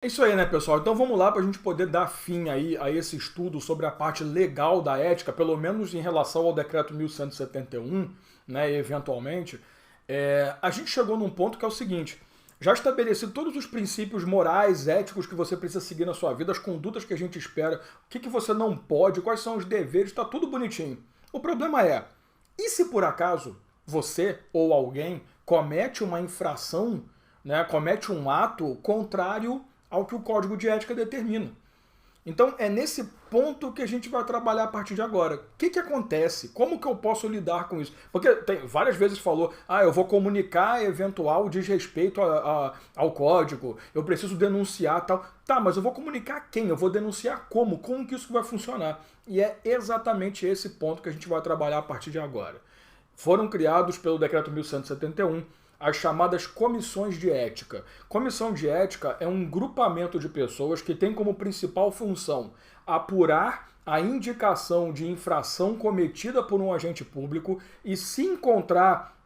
É isso aí, né, pessoal? Então vamos lá para a gente poder dar fim aí a esse estudo sobre a parte legal da ética, pelo menos em relação ao decreto 1171, né, e eventualmente. A gente chegou num ponto que é o seguinte: já estabelecido todos os princípios morais, éticos que você precisa seguir na sua vida, as condutas que a gente espera, o que você não pode, quais são os deveres, está tudo bonitinho. O problema é, e se por acaso você ou alguém comete uma infração, né, comete um ato contrário ao que o código de ética determina? Então é nesse ponto que a gente vai trabalhar a partir de agora. O que acontece? Como que eu posso lidar com isso? Porque tem várias vezes falou, eu vou comunicar eventual desrespeito ao código, eu preciso denunciar tal. Tá, mas eu vou comunicar a quem? Eu vou denunciar como? Como que isso vai funcionar? E é exatamente esse ponto que a gente vai trabalhar a partir de agora. Foram criados pelo decreto 1171 as chamadas comissões de ética. Comissão de ética é um grupamento de pessoas que tem como principal função apurar a indicação de infração cometida por um agente público e, se encontrar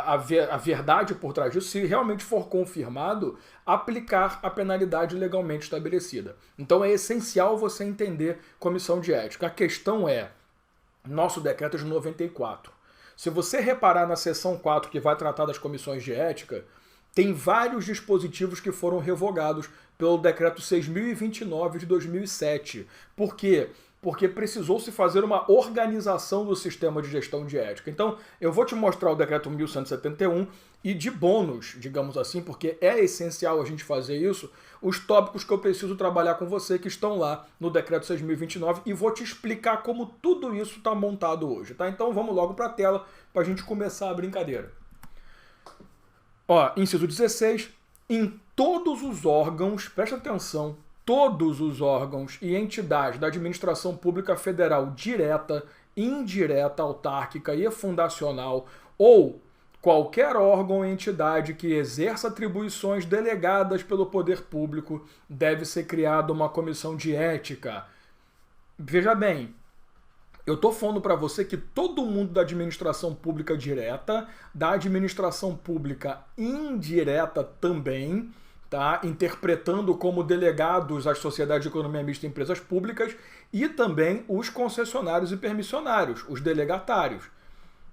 a verdade por trás disso, se realmente for confirmado, aplicar a penalidade legalmente estabelecida. Então é essencial você entender comissão de ética. A questão é, nosso decreto é de 94. Se você reparar na seção 4, que vai tratar das comissões de ética, tem vários dispositivos que foram revogados pelo decreto 6.029 de 2007. Por quê? Porque precisou se fazer uma organização do sistema de gestão de ética. Então, eu vou te mostrar o decreto 1171 e, de bônus, digamos assim, porque é essencial a gente fazer isso, os tópicos que eu preciso trabalhar com você que estão lá no decreto 6.029 e vou te explicar como tudo isso está montado hoje, tá? Então vamos logo para a tela para a gente começar a brincadeira. Inciso 16, em todos os órgãos, presta atenção, todos os órgãos e entidades da administração pública federal direta, indireta, autárquica e fundacional ou qualquer órgão ou entidade que exerça atribuições delegadas pelo poder público deve ser criada uma comissão de ética. Veja bem, eu estou falando para você que todo mundo da administração pública direta, da administração pública indireta também, tá? Interpretando como delegados as sociedades de economia mista e empresas públicas e também os concessionários e permissionários, os delegatários.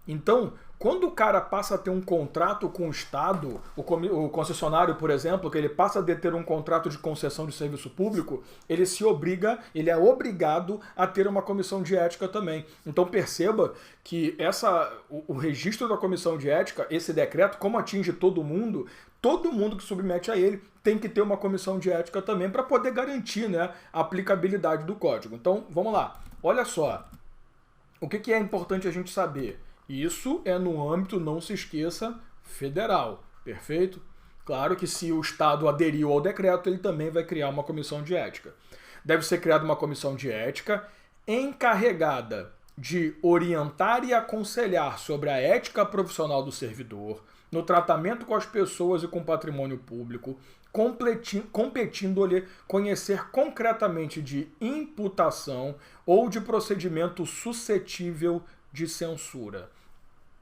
Então, quando o cara passa a ter um contrato com o Estado, o concessionário, por exemplo, que ele passa a ter um contrato de concessão de serviço público, ele é obrigado a ter uma comissão de ética também. Então perceba que o registro da comissão de ética, esse decreto, como atinge todo mundo que submete a ele tem que ter uma comissão de ética também para poder garantir, né, a aplicabilidade do código. Então, vamos lá. Olha só. O que é importante a gente saber? Isso é no âmbito, não se esqueça, federal, perfeito? Claro que se o Estado aderiu ao decreto, ele também vai criar uma comissão de ética. Deve ser criada uma comissão de ética encarregada de orientar e aconselhar sobre a ética profissional do servidor, no tratamento com as pessoas e com o patrimônio público, competindo-lhe conhecer concretamente de imputação ou de procedimento suscetível de censura.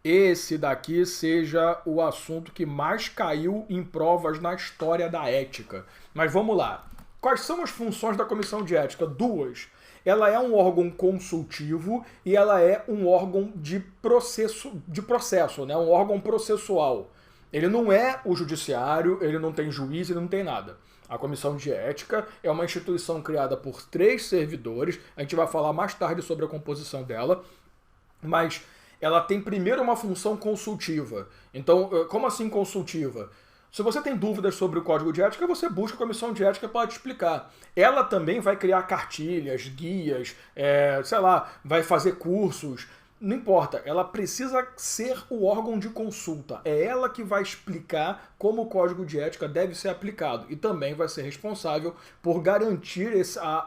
Esse daqui seja o assunto que mais caiu em provas na história da ética. Mas vamos lá. Quais são as funções da comissão de ética? Duas. Ela é um órgão consultivo e ela é um órgão de processo, né? Um órgão processual. Ele não é o judiciário, ele não tem juiz, ele não tem nada. A comissão de ética é uma instituição criada por 3 servidores, a gente vai falar mais tarde sobre a composição dela, mas ela tem primeiro uma função consultiva. Então, como assim consultiva? Se você tem dúvidas sobre o código de ética, você busca a comissão de ética para te explicar. Ela também vai criar cartilhas, guias, vai fazer cursos. Não importa, ela precisa ser o órgão de consulta. É ela que vai explicar como o código de ética deve ser aplicado. E também vai ser responsável por garantir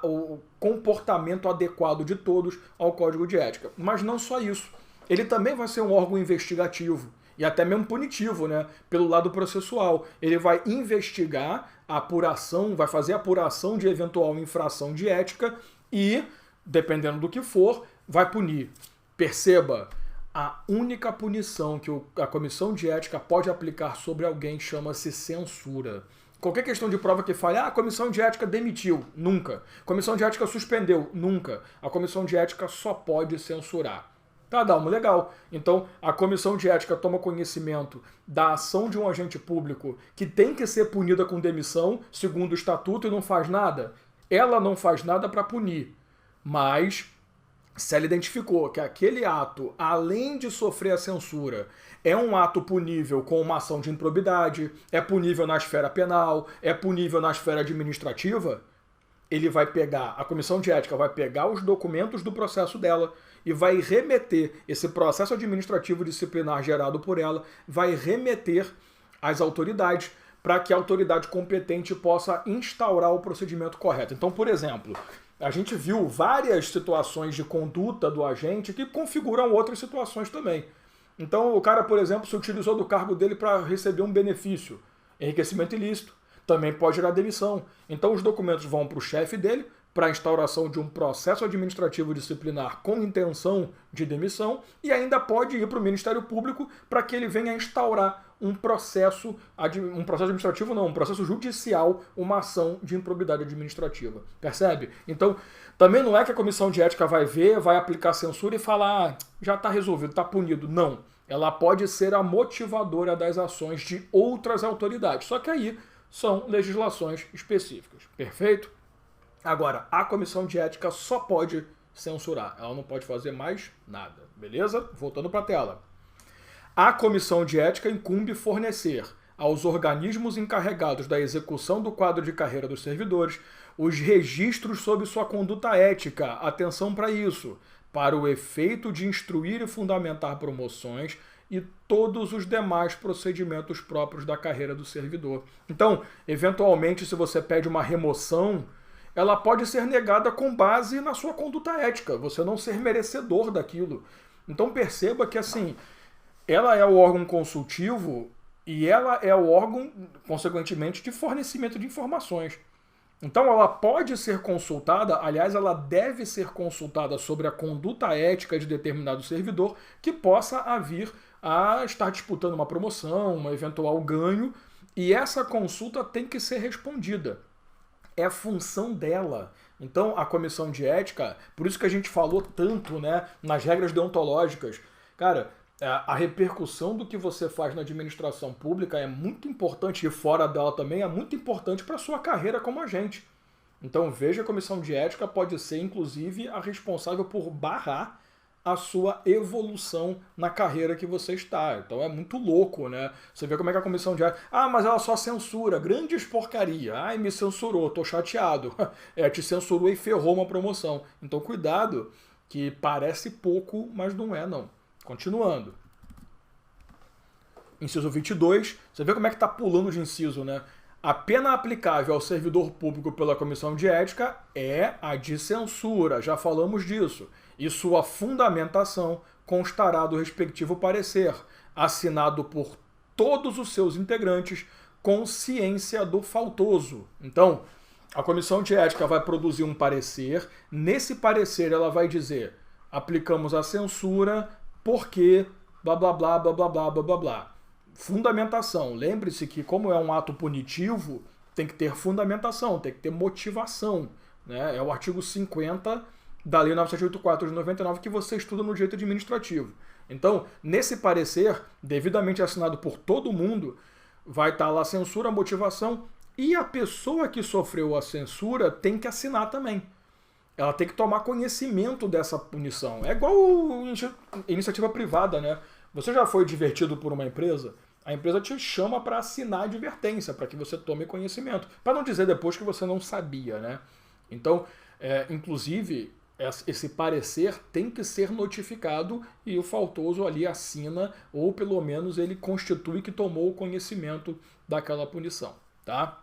o comportamento adequado de todos ao código de ética. Mas não só isso. Ele também vai ser um órgão investigativo e até mesmo punitivo, né? Pelo lado processual. Ele vai investigar a apuração, vai fazer a apuração de eventual infração de ética e, dependendo do que for, vai punir. Perceba, a única punição que a comissão de ética pode aplicar sobre alguém chama-se censura. Qualquer questão de prova que fale, a comissão de ética demitiu, nunca. Comissão de ética suspendeu, nunca. A comissão de ética só pode censurar. Tá, Dalmo, legal. Então, a comissão de ética toma conhecimento da ação de um agente público que tem que ser punida com demissão, segundo o estatuto, e não faz nada. Ela não faz nada para punir. Mas, se ela identificou que aquele ato, além de sofrer a censura, é um ato punível com uma ação de improbidade, é punível na esfera penal, é punível na esfera administrativa, ele vai pegar, a comissão de ética vai pegar os documentos do processo dela e vai remeter esse processo administrativo disciplinar gerado por ela, vai remeter às autoridades para que a autoridade competente possa instaurar o procedimento correto. Então, por exemplo, a gente viu várias situações de conduta do agente que configuram outras situações também. Então, o cara, por exemplo, se utilizou do cargo dele para receber um benefício, enriquecimento ilícito, também pode gerar demissão. Então, os documentos vão para o chefe dele, para a instauração de um processo administrativo disciplinar com intenção de demissão, e ainda pode ir para o Ministério Público para que ele venha instaurar um processo administrativo, não, um processo judicial, uma ação de improbidade administrativa. Percebe? Então, também não é que a comissão de ética vai ver, vai aplicar censura e falar, já está resolvido, está punido. Não. Ela pode ser a motivadora das ações de outras autoridades. Só que aí são legislações específicas. Perfeito? Agora, a comissão de ética só pode censurar. Ela não pode fazer mais nada. Beleza? Voltando para a tela. A comissão de ética incumbe fornecer aos organismos encarregados da execução do quadro de carreira dos servidores os registros sobre sua conduta ética, atenção para isso, para o efeito de instruir e fundamentar promoções e todos os demais procedimentos próprios da carreira do servidor. Então, eventualmente, se você pede uma remoção, ela pode ser negada com base na sua conduta ética, você não ser merecedor daquilo. Então perceba que, assim, ela é o órgão consultivo e ela é o órgão, consequentemente, de fornecimento de informações. Então ela pode ser consultada, aliás, ela deve ser consultada sobre a conduta ética de determinado servidor que possa vir a estar disputando uma promoção, um eventual ganho, e essa consulta tem que ser respondida. É função dela. Então a comissão de ética, por isso que a gente falou tanto, né, nas regras deontológicas, cara, a repercussão do que você faz na administração pública é muito importante, e fora dela também é muito importante para a sua carreira como agente. Então veja, a comissão de ética pode ser, inclusive, a responsável por barrar a sua evolução na carreira que você está. Então é muito louco, né? Você vê como é que a comissão de ética... Ah, mas ela só censura. Grandes porcaria. Ai, me censurou, tô chateado. Te censurou e ferrou uma promoção. Então cuidado, que parece pouco, mas não é, não. Continuando. Inciso 22. Você vê como é que tá pulando de inciso, né? A pena aplicável ao servidor público pela comissão de ética é a de censura. Já falamos disso. E sua fundamentação constará do respectivo parecer, assinado por todos os seus integrantes, com ciência do faltoso. Então, a comissão de ética vai produzir um parecer. Nesse parecer ela vai dizer: aplicamos a censura porque blá blá blá blá blá blá blá blá blá. Fundamentação. Lembre-se que, como é um ato punitivo, tem que ter fundamentação, tem que ter motivação, né? É o artigo 50 da Lei 9784 de 99 que você estuda no direito administrativo. Então, nesse parecer, devidamente assinado por todo mundo, vai estar lá a censura, a motivação, e a pessoa que sofreu a censura tem que assinar também. Ela tem que tomar conhecimento dessa punição. É igual iniciativa privada, né? Você já foi divertido por uma empresa? A empresa te chama para assinar a advertência, para que você tome conhecimento. Para não dizer depois que você não sabia, né? Então, inclusive, esse parecer tem que ser notificado e o faltoso ali assina, ou pelo menos ele constitui que tomou o conhecimento daquela punição, tá?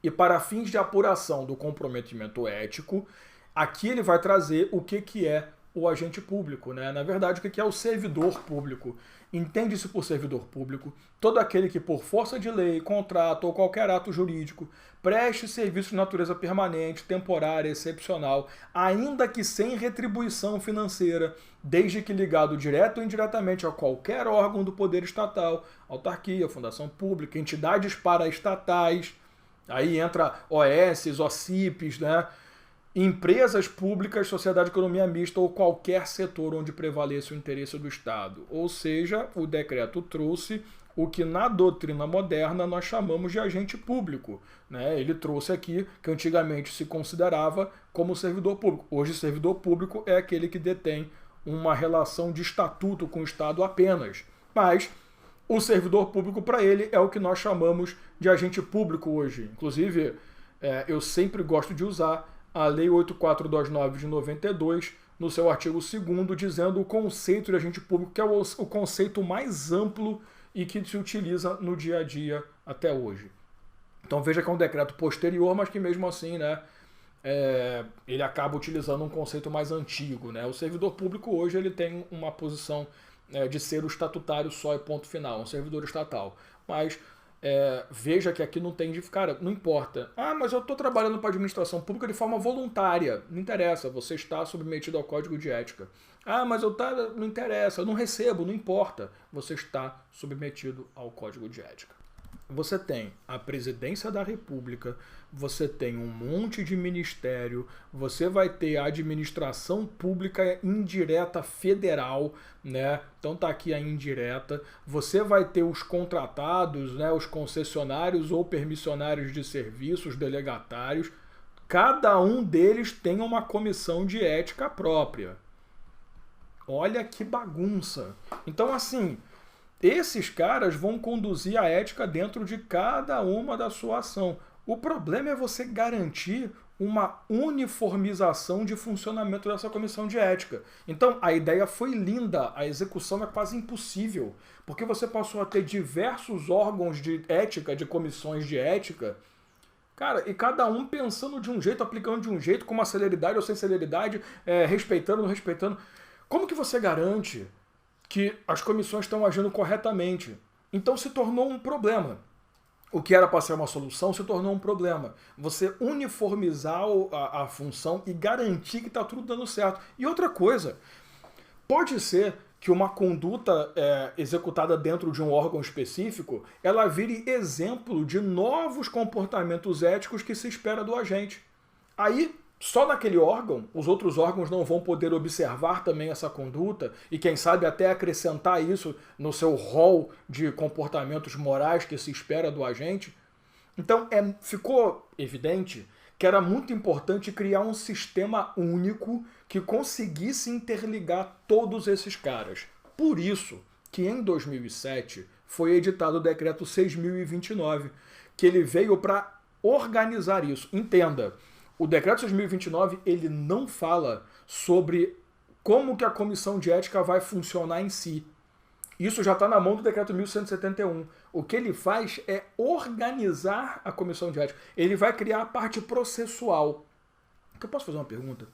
E para fins de apuração do comprometimento ético, aqui ele vai trazer o que é o agente público, né? Na verdade, o que é o servidor público? Entende-se por servidor público todo aquele que, por força de lei, contrato ou qualquer ato jurídico, preste serviço de natureza permanente, temporária, excepcional, ainda que sem retribuição financeira, desde que ligado direto ou indiretamente a qualquer órgão do poder estatal, autarquia, fundação pública, entidades paraestatais. Aí entra OS, OCIPs, né? Empresas públicas, sociedade de economia mista ou qualquer setor onde prevaleça o interesse do Estado. Ou seja, o decreto trouxe o que na doutrina moderna nós chamamos de agente público, né? Ele trouxe aqui que antigamente se considerava como servidor público. Hoje, servidor público é aquele que detém uma relação de estatuto com o Estado apenas. Mas o servidor público, para ele, é o que nós chamamos de agente público hoje. Inclusive, eu sempre gosto de usar a Lei 8429 de 92, no seu artigo 2º, dizendo o conceito de agente público, que é o conceito mais amplo e que se utiliza no dia a dia até hoje. Então veja que é um decreto posterior, mas que mesmo assim, né, ele acaba utilizando um conceito mais antigo, né? O servidor público hoje ele tem uma posição de ser o estatutário só e ponto final, um servidor estatal. Mas veja que aqui não tem de... Cara, não importa. Ah, mas eu estou trabalhando para a administração pública de forma voluntária. Não interessa, você está submetido ao Código de Ética. Ah, mas não interessa, eu não recebo, não importa. Você está submetido ao Código de Ética. Você tem a presidência da República, você tem um monte de ministério, você vai ter a administração pública indireta federal, né? Então tá aqui a indireta. Você vai ter os contratados, né? Os concessionários ou permissionários de serviços, delegatários. Cada um deles tem uma comissão de ética própria. Olha que bagunça. Então, assim, esses caras vão conduzir a ética dentro de cada uma da sua ação. O problema é você garantir uma uniformização de funcionamento dessa comissão de ética. Então, a ideia foi linda, a execução é quase impossível, porque você passou a ter diversos órgãos de ética, de comissões de ética, cara, e cada um pensando de um jeito, aplicando de um jeito, com uma celeridade ou sem celeridade, respeitando ou não respeitando. Como que você garante que as comissões estão agindo corretamente? Então se tornou um problema. O que era para ser uma solução se tornou um problema. Você uniformizar a função e garantir que está tudo dando certo. E outra coisa, pode ser que uma conduta executada dentro de um órgão específico, ela vire exemplo de novos comportamentos éticos que se espera do agente. Aí, só naquele órgão, os outros órgãos não vão poder observar também essa conduta e, quem sabe, até acrescentar isso no seu rol de comportamentos morais que se espera do agente. Então, ficou evidente que era muito importante criar um sistema único que conseguisse interligar todos esses caras. Por isso que em 2007 foi editado o Decreto 6.029, que ele veio para organizar isso. Entenda, o Decreto 6.029 ele não fala sobre como que a Comissão de Ética vai funcionar em si. Isso já está na mão do Decreto 1171. O que ele faz é organizar a Comissão de Ética. Ele vai criar a parte processual. Eu posso fazer uma pergunta?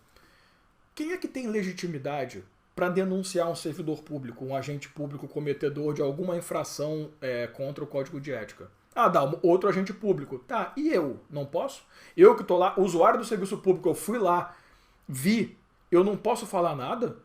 Quem é que tem legitimidade para denunciar um servidor público, um agente público cometedor de alguma infração contra o Código de Ética? Ah, dá, outro agente público. Tá, e eu? Não posso? Eu que estou lá, usuário do serviço público, eu fui lá, vi, eu não posso falar nada?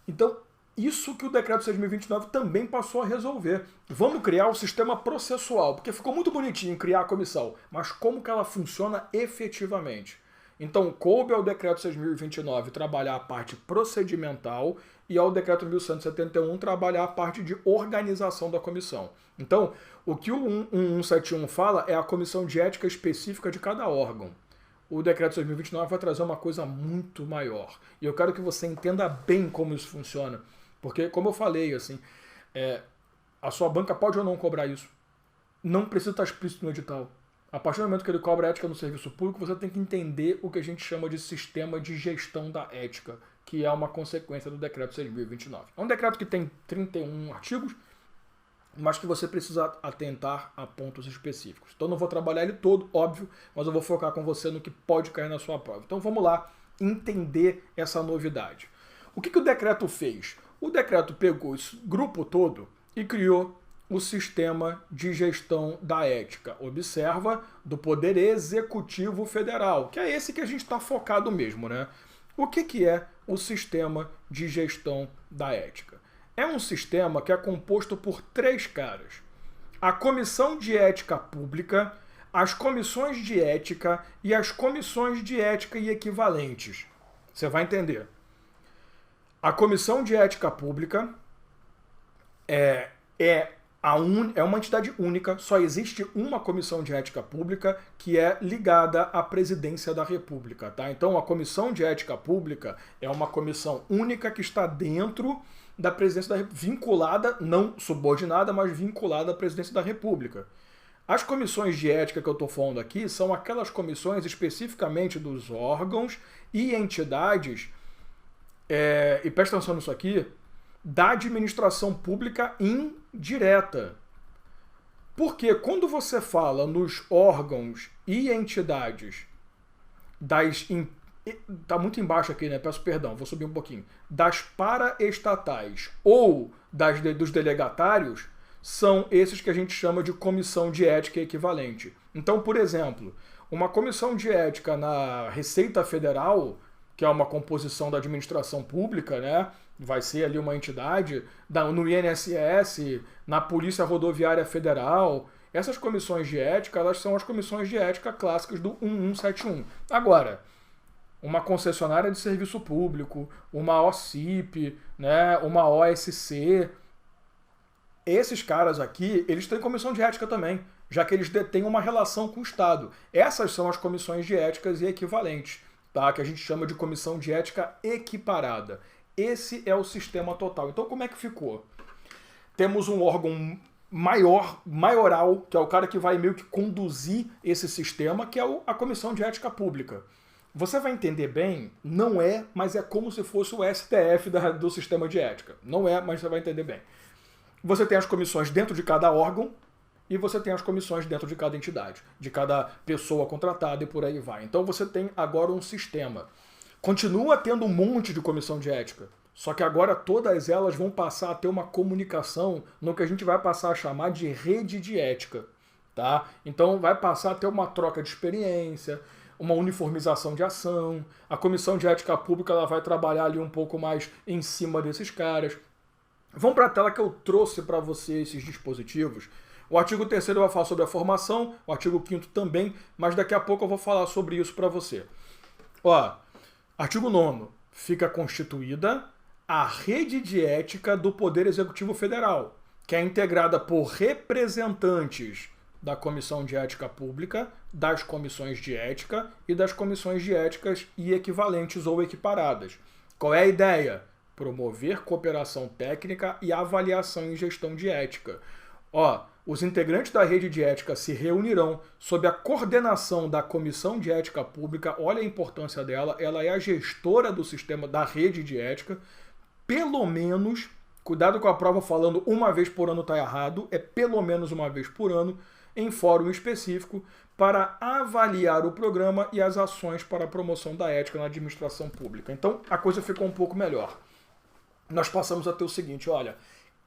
Então, isso que o Decreto 6.029 também passou a resolver. Vamos criar o sistema processual, porque ficou muito bonitinho criar a comissão, mas como que ela funciona efetivamente? Então, coube ao Decreto 6.029 trabalhar a parte procedimental e ao Decreto 1171 trabalhar a parte de organização da comissão. Então, o que o 1171 fala é a comissão de ética específica de cada órgão. O Decreto 6.029 vai trazer uma coisa muito maior. E eu quero que você entenda bem como isso funciona. Porque, como eu falei, assim, a sua banca pode ou não cobrar isso. Não precisa estar explícito no edital. A partir do momento que ele cobra ética no serviço público, você tem que entender o que a gente chama de sistema de gestão da ética, que é uma consequência do Decreto 6.029. É um decreto que tem 31 artigos, mas que você precisa atentar a pontos específicos. Então não vou trabalhar ele todo, óbvio, mas eu vou focar com você no que pode cair na sua prova. Então vamos lá entender essa novidade. O que o decreto fez? O decreto pegou esse grupo todo e criou o sistema de gestão da ética. Observa, do Poder Executivo Federal, que é esse que a gente está focado mesmo, né? O que é o sistema de gestão da ética? É um sistema que é composto por 3 caras. A Comissão de Ética Pública, as comissões de ética e as comissões de ética e equivalentes. Você vai entender. A Comissão de Ética Pública é uma entidade única, só existe uma Comissão de Ética Pública que é ligada à Presidência da República. Tá? Então, a Comissão de Ética Pública é uma comissão única que está dentro da Presidência da República, vinculada, não subordinada, mas vinculada à Presidência da República. As comissões de ética que eu estou falando aqui são aquelas comissões especificamente dos órgãos e entidades, e presta atenção nisso aqui, da administração pública indireta. Porque quando você fala nos órgãos e entidades tá muito embaixo aqui, né? Peço perdão, vou subir um pouquinho. Das paraestatais ou dos delegatários, são esses que a gente chama de comissão de ética equivalente. Então, por exemplo, uma comissão de ética na Receita Federal, que é uma composição da administração pública, né? Vai ser ali uma entidade, no INSS, na Polícia Rodoviária Federal. Essas comissões de ética, elas são as comissões de ética clássicas do 1171. Agora, uma concessionária de serviço público, uma OCIP, né? Uma OSC, esses caras aqui, eles têm comissão de ética também, já que eles detêm uma relação com o Estado. Essas são as comissões de éticas e equivalentes, tá? Que a gente chama de comissão de ética equiparada. Esse é o sistema total. Então, como é que ficou? Temos um órgão maioral, que é o cara que vai meio que conduzir esse sistema, que é a Comissão de Ética Pública. Você vai entender bem, não é, mas é como se fosse o STF do sistema de ética. Não é, mas você vai entender bem. Você tem as comissões dentro de cada órgão e você tem as comissões dentro de cada entidade, de cada pessoa contratada e por aí vai. Então você tem agora um sistema. Continua tendo um monte de comissão de ética, só que agora todas elas vão passar a ter uma comunicação no que a gente vai passar a chamar de rede de ética. Tá? Então vai passar a ter uma troca de experiência, uma uniformização de ação. A Comissão de Ética Pública ela vai trabalhar ali um pouco mais em cima desses caras. Vamos para a tela que eu trouxe para você esses dispositivos. O artigo 3º vai falar sobre a formação, o artigo 5º também, mas daqui a pouco eu vou falar sobre isso para você. Ó, artigo 9º, fica constituída a rede de ética do Poder Executivo Federal, que é integrada por representantes da Comissão de Ética Pública, das comissões de ética e das comissões de éticas e equivalentes ou equiparadas. Qual é a ideia? Promover cooperação técnica e avaliação em gestão de ética. Ó, os integrantes da rede de ética se reunirão sob a coordenação da Comissão de Ética Pública. Olha a importância dela, ela é a gestora do sistema da rede de ética. Pelo menos, cuidado com a prova falando uma vez por ano está errado, é pelo menos uma vez por ano, em fórum específico, para avaliar o programa e as ações para a promoção da ética na administração pública. Então, a coisa ficou um pouco melhor. Nós passamos a ter o seguinte, olha,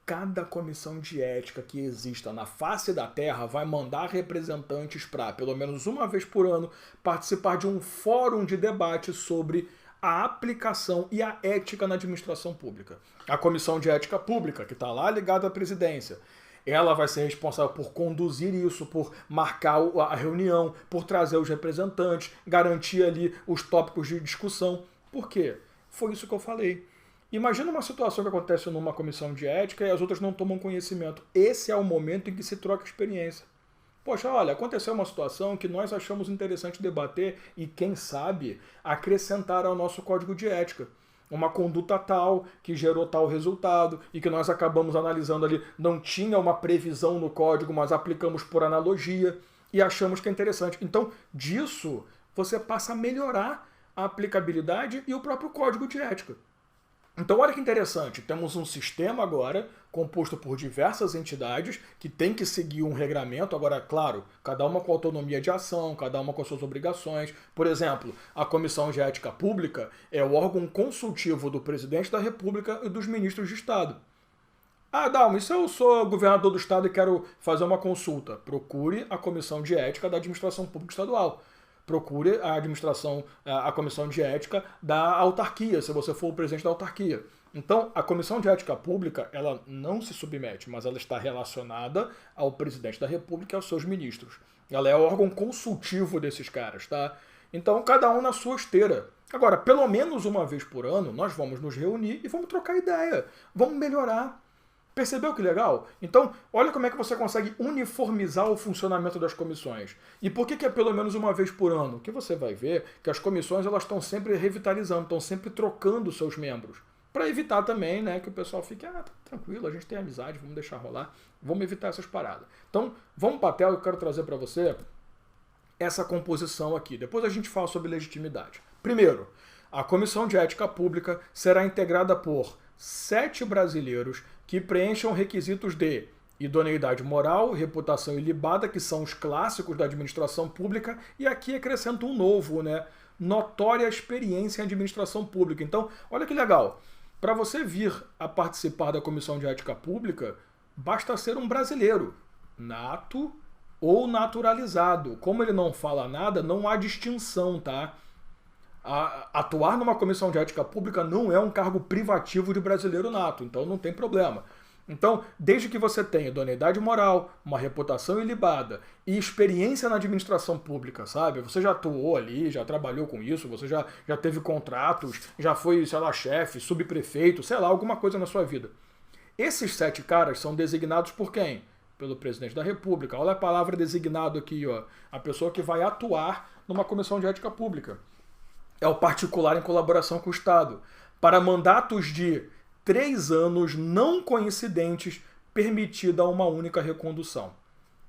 cada comissão de ética que exista na face da Terra vai mandar representantes para, pelo menos uma vez por ano, participar de um fórum de debate sobre a aplicação e a ética na administração pública. A Comissão de Ética Pública, que está lá ligada à presidência, ela vai ser responsável por conduzir isso, por marcar a reunião, por trazer os representantes, garantir ali os tópicos de discussão. Por quê? Foi isso que eu falei. Imagina uma situação que acontece numa comissão de ética e as outras não tomam conhecimento. Esse é o momento em que se troca experiência. Poxa, olha, aconteceu uma situação que nós achamos interessante debater e, quem sabe, acrescentar ao nosso código de ética. Uma conduta tal, que gerou tal resultado, e que nós acabamos analisando ali, não tinha uma previsão no código, mas aplicamos por analogia e achamos que é interessante. Então, disso, você passa a melhorar a aplicabilidade e o próprio código de ética. Então, olha que interessante, temos um sistema agora composto por diversas entidades que tem que seguir um regramento, agora, claro, cada uma com autonomia de ação, cada uma com suas obrigações. Por exemplo, a Comissão de Ética Pública é o órgão consultivo do Presidente da República e dos ministros de Estado. Ah, Dalmo, e se eu sou governador do Estado e quero fazer uma consulta? Procure a Comissão de Ética da Administração Pública Estadual. Procure a Comissão de Ética da autarquia, se você for o presidente da autarquia. Então, a Comissão de Ética Pública, ela não se submete, mas ela está relacionada ao presidente da República e aos seus ministros. Ela é o órgão consultivo desses caras, tá? Então, cada um na sua esteira. Agora, pelo menos uma vez por ano, nós vamos nos reunir e vamos trocar ideia. Vamos melhorar. Percebeu que legal? Então, olha como é que você consegue uniformizar o funcionamento das comissões. E por que é pelo menos uma vez por ano? Que você vai ver que as comissões elas estão sempre revitalizando, estão sempre trocando seus membros. Para evitar também, né, que o pessoal fique, tá tranquilo, a gente tem amizade, vamos deixar rolar, vamos evitar essas paradas. Então, vamos para a tela, eu quero trazer para você essa composição aqui. Depois a gente fala sobre legitimidade. Primeiro, a Comissão de Ética Pública será integrada por 7 brasileiros que preencham requisitos de idoneidade moral, reputação ilibada, que são os clássicos da administração pública, e aqui acrescento um novo, né? Notória experiência em administração pública. Então, olha que legal. Para você vir a participar da Comissão de Ética Pública, basta ser um brasileiro, nato ou naturalizado. Como ele não fala nada, não há distinção, tá? Atuar numa comissão de ética pública não é um cargo privativo de brasileiro nato, então não tem problema. Então, desde que você tenha idoneidade moral, uma reputação ilibada e experiência na administração pública, sabe? Você já atuou ali, já trabalhou com isso, você já teve contratos, já foi, sei lá, chefe, subprefeito, sei lá, alguma coisa na sua vida. Esses 7 caras são designados por quem? Pelo presidente da República. Olha a palavra designado aqui, ó. A pessoa que vai atuar numa comissão de ética pública. É o particular em colaboração com o Estado, para mandatos de 3 anos não coincidentes, permitida uma única recondução.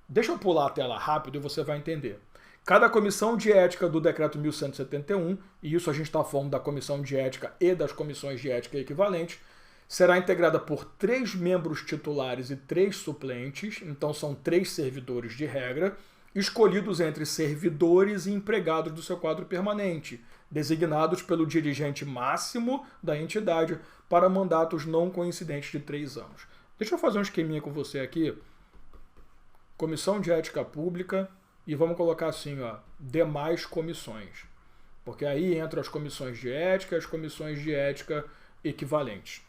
Deixa eu pular a tela rápido e você vai entender. Cada comissão de ética do Decreto 1171, e isso a gente está falando da comissão de ética e das comissões de ética equivalentes, será integrada por 3 membros titulares e 3 suplentes, então são 3 servidores de regra, escolhidos entre servidores e empregados do seu quadro permanente, designados pelo dirigente máximo da entidade para mandatos não coincidentes de 3 anos. Deixa eu fazer um esqueminha com você aqui. Comissão de Ética Pública e vamos colocar assim, ó, demais comissões. Porque aí entram as comissões de ética e as comissões de ética equivalentes.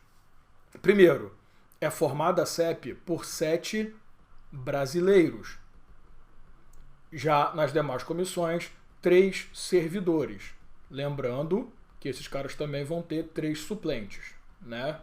Primeiro, é formada a CEP por 7 brasileiros. Já nas demais comissões, 3 servidores. Lembrando que esses caras também vão ter 3 suplentes, né?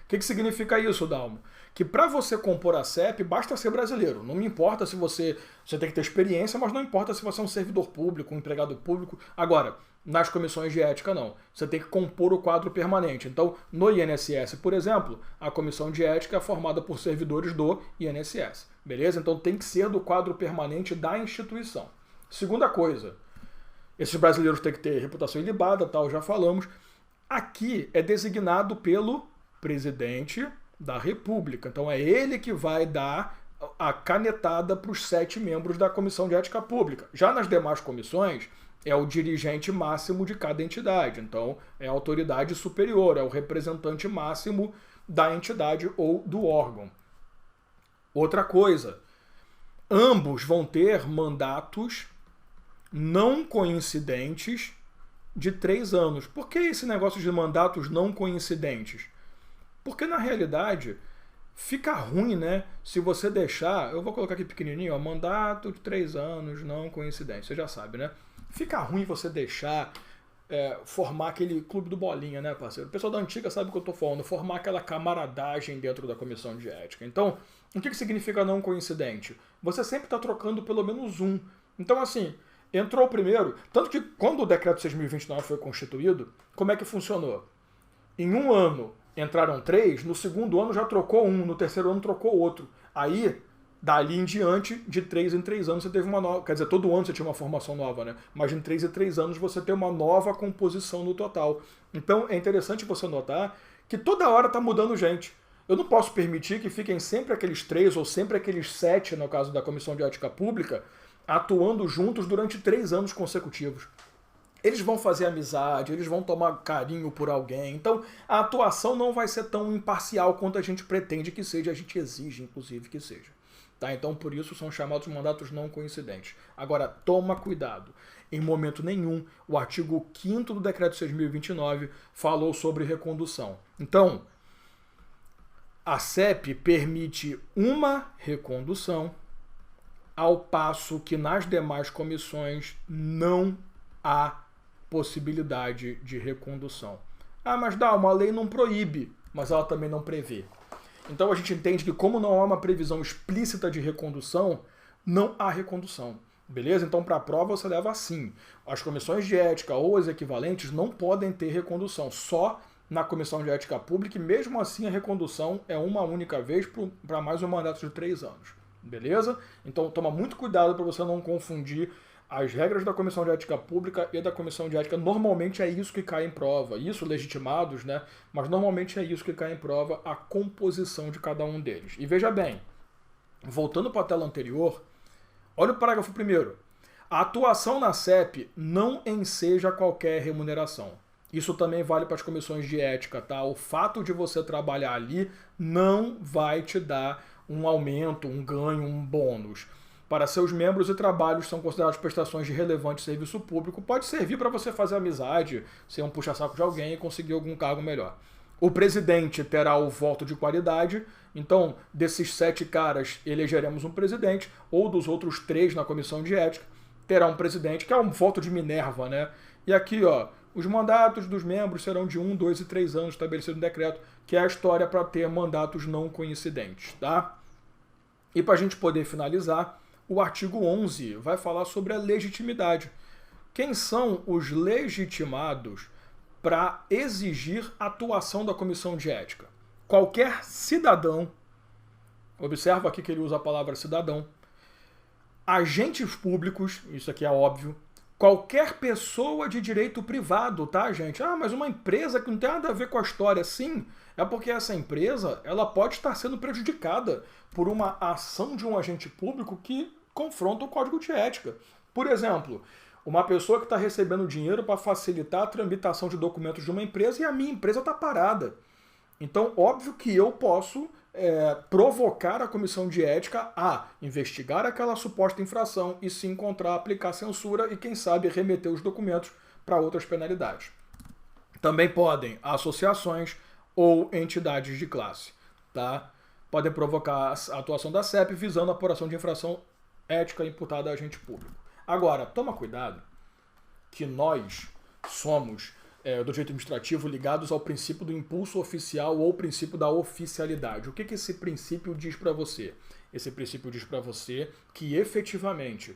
O que significa isso, Dalmo? Que para você compor a CEP, basta ser brasileiro. Não me importa se você tem que ter experiência, mas não importa se você é um servidor público, um empregado público. Agora, nas comissões de ética, não. Você tem que compor o quadro permanente. Então, no INSS, por exemplo, a comissão de ética é formada por servidores do INSS. Beleza? Então, tem que ser do quadro permanente da instituição. Segunda coisa, esses brasileiros têm que ter reputação ilibada, tal, já falamos. Aqui é designado pelo presidente da República. Então, é ele que vai dar a canetada para os 7 membros da Comissão de Ética Pública. Já nas demais comissões, é o dirigente máximo de cada entidade. Então, é a autoridade superior, é o representante máximo da entidade ou do órgão. Outra coisa, ambos vão ter mandatos não coincidentes de 3 anos. Por que esse negócio de mandatos não coincidentes? Porque, na realidade, fica ruim, né? Se você deixar... Eu vou colocar aqui pequenininho, ó, mandato de 3 anos, não coincidente. Você já sabe, né? Fica ruim você deixar formar aquele clube do bolinha, né, parceiro? O pessoal da antiga sabe o que eu tô falando. Formar aquela camaradagem dentro da comissão de ética. Então, o que significa não coincidente? Você sempre está trocando pelo menos um. Então, assim, entrou o primeiro... Tanto que quando o Decreto 6.029 foi constituído, como é que funcionou? Em um ano entraram 3, no segundo ano já trocou um, no terceiro ano trocou outro. Aí, dali em diante, de 3 em 3 anos você teve uma nova... Quer dizer, todo ano você tinha uma formação nova, né? Mas em 3 em 3 anos você tem uma nova composição no total. Então é interessante você notar que toda hora está mudando gente. Eu não posso permitir que fiquem sempre aqueles 3 ou sempre aqueles 7, no caso da Comissão de Ética Pública, atuando juntos durante 3 anos consecutivos. Eles vão fazer amizade, eles vão tomar carinho por alguém. Então, a atuação não vai ser tão imparcial quanto a gente pretende que seja, a gente exige, inclusive, que seja. Tá? Então, por isso, são chamados mandatos não coincidentes. Agora, toma cuidado. Em momento nenhum, o artigo 5º do Decreto 6.029 falou sobre recondução. Então, A CEP permite uma recondução, ao passo que nas demais comissões não há possibilidade de recondução. Ah, mas uma lei não proíbe, mas ela também não prevê. Então a gente entende que como não há uma previsão explícita de recondução, não há recondução. Beleza? Então para a prova você leva assim. As comissões de ética ou as equivalentes não podem ter recondução, só na Comissão de Ética Pública, e mesmo assim a recondução é uma única vez para mais um mandato de 3 anos. Beleza? Então toma muito cuidado para você não confundir as regras da Comissão de Ética Pública e da Comissão de Ética. Normalmente é isso que cai em prova, isso legitimados, né? Mas normalmente é isso que cai em prova, a composição de cada um deles. E veja bem, voltando para a tela anterior, olha o parágrafo 1º. A atuação na CEP não enseja qualquer remuneração. Isso também vale para as comissões de ética, tá? O fato de você trabalhar ali não vai te dar um aumento, um ganho, um bônus. Para seus membros e trabalhos são considerados prestações de relevante serviço público. Pode servir para você fazer amizade, ser um puxa-saco de alguém e conseguir algum cargo melhor. O presidente terá o voto de qualidade, então desses 7 caras elegeremos um presidente, ou dos outros 3 na comissão de ética, terá um presidente, que é um voto de Minerva, né? E aqui, ó, os mandatos dos membros serão de 1, 2 e 3 anos, estabelecido no decreto, que é a história para ter mandatos não coincidentes, tá? E para a gente poder finalizar, o artigo 11 vai falar sobre a legitimidade. Quem são os legitimados para exigir atuação da comissão de ética? Qualquer cidadão, observa aqui que ele usa a palavra cidadão, agentes públicos, isso aqui é óbvio, qualquer pessoa de direito privado, tá, gente? Ah, mas uma empresa que não tem nada a ver com a história, sim, é porque essa empresa ela pode estar sendo prejudicada por uma ação de um agente público que confronta o código de ética. Por exemplo, uma pessoa que está recebendo dinheiro para facilitar a tramitação de documentos de uma empresa e a minha empresa está parada. Então, óbvio que eu posso provocar a comissão de ética a investigar aquela suposta infração e, se encontrar, aplicar censura e, quem sabe, remeter os documentos para outras penalidades. Também podem associações ou entidades de classe, tá? Podem provocar a atuação da CEP visando a apuração de infração ética imputada a agente público. Agora, toma cuidado que nós somos do direito administrativo ligados ao princípio do impulso oficial ou princípio da oficialidade. O que esse princípio diz para você? Esse princípio diz para você que efetivamente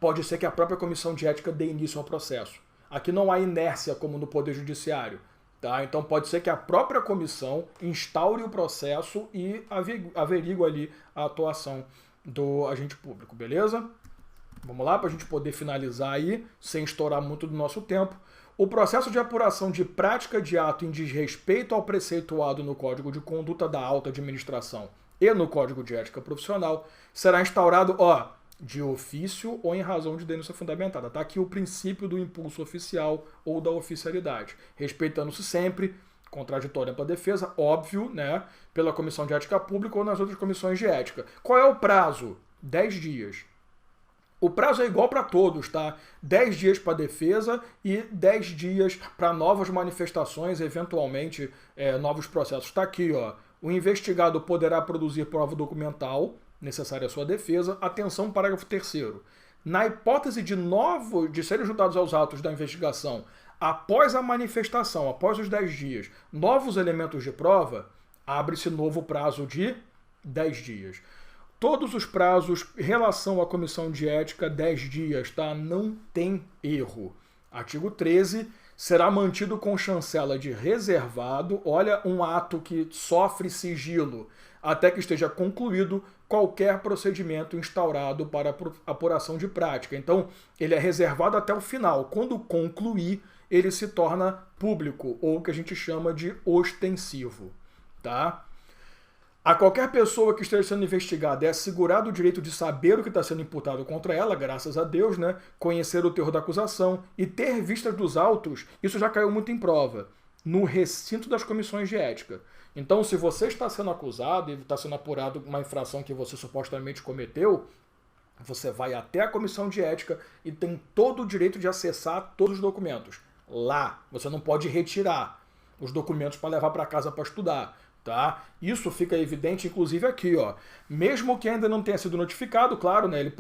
pode ser que a própria comissão de ética dê início ao processo. Aqui não há inércia como no Poder Judiciário. Tá? Então pode ser que a própria comissão instaure o processo e averigue ali a atuação do agente público, beleza? Vamos lá, para a gente poder finalizar aí, sem estourar muito do nosso tempo. O processo de apuração de prática de ato em desrespeito ao preceituado no Código de Conduta da Alta Administração e no Código de Ética Profissional será instaurado, de ofício ou em razão de denúncia fundamentada. Tá aqui o princípio do impulso oficial ou da oficialidade, respeitando-se sempre, contraditória para a defesa, óbvio, né, pela Comissão de Ética Pública ou nas outras comissões de ética. Qual é o prazo? 10 dias. O prazo é igual para todos, tá? 10 dias para a defesa e 10 dias para novas manifestações, eventualmente novos processos. Está aqui, ó. O investigado poderá produzir prova documental necessária à sua defesa. Atenção, parágrafo 3º. Na hipótese de serem juntados aos autos da investigação, após a manifestação, após os 10 dias, novos elementos de prova, abre-se novo prazo de 10 dias. Todos os prazos em relação à comissão de ética, 10 dias, tá? Não tem erro. Artigo 13, será mantido com chancela de reservado, olha, um ato que sofre sigilo, até que esteja concluído qualquer procedimento instaurado para apuração de prática. Então, ele é reservado até o final. Quando concluir, ele se torna público, ou o que a gente chama de ostensivo, tá? A qualquer pessoa que esteja sendo investigada é assegurado o direito de saber o que está sendo imputado contra ela, graças a Deus, né? Conhecer o teor da acusação e ter vistas dos autos, isso já caiu muito em prova, no recinto das comissões de ética. Então, se você está sendo acusado e está sendo apurado uma infração que você supostamente cometeu, você vai até a comissão de ética e tem todo o direito de acessar todos os documentos. Lá, você não pode retirar os documentos para levar para casa para estudar. tá? Isso fica evidente, inclusive, aqui, ó. Mesmo que ainda não tenha sido notificado, claro, né? Ele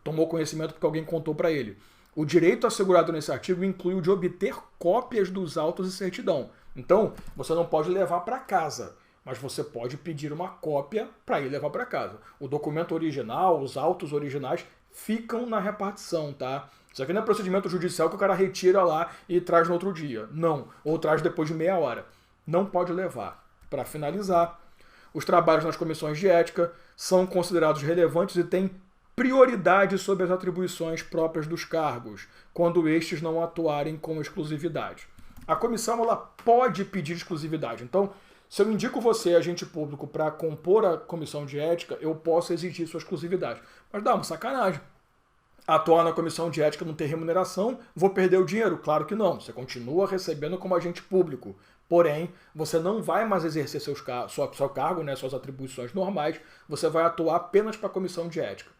tomou conhecimento porque alguém contou para ele. O direito assegurado nesse artigo inclui o de obter cópias dos autos e certidão. Então, você não pode levar para casa, mas você pode pedir uma cópia para ir levar para casa. O documento original, os autos originais, ficam na repartição, tá? Isso aqui não é procedimento judicial que o cara retira lá e traz no outro dia. Não. Ou traz depois de meia hora. Não pode levar. Para finalizar, os trabalhos nas comissões de ética são considerados relevantes e têm prioridade sobre as atribuições próprias dos cargos, quando estes não atuarem com exclusividade. A comissão ela pode pedir exclusividade. Então, se eu indico você, agente público, para compor a comissão de ética, eu posso exigir sua exclusividade. Mas dá uma sacanagem. Atuar na comissão de ética não ter remuneração, vou perder o dinheiro? Claro que não. Você continua recebendo como agente público. Porém, você não vai mais exercer seu cargo, né, suas atribuições normais, você vai atuar apenas para a comissão de ética.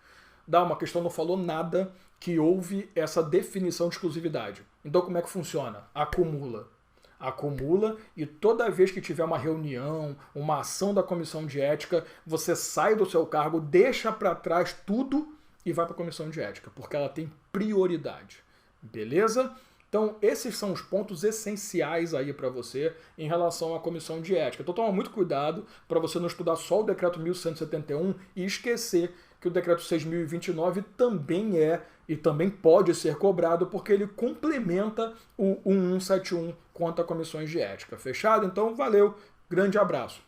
Uma questão não falou nada que houve essa definição de exclusividade. Então como é que funciona? Acumula. Acumula e toda vez que tiver uma reunião, uma ação da comissão de ética, você sai do seu cargo, deixa para trás tudo e vai para a comissão de ética, porque ela tem prioridade. Beleza? Então esses são os pontos essenciais aí para você em relação à comissão de ética. Então toma muito cuidado para você não estudar só o decreto 1171 e esquecer que o decreto 6.029 também é e também pode ser cobrado porque ele complementa o 1171 quanto a comissões de ética. Fechado? Então valeu, grande abraço.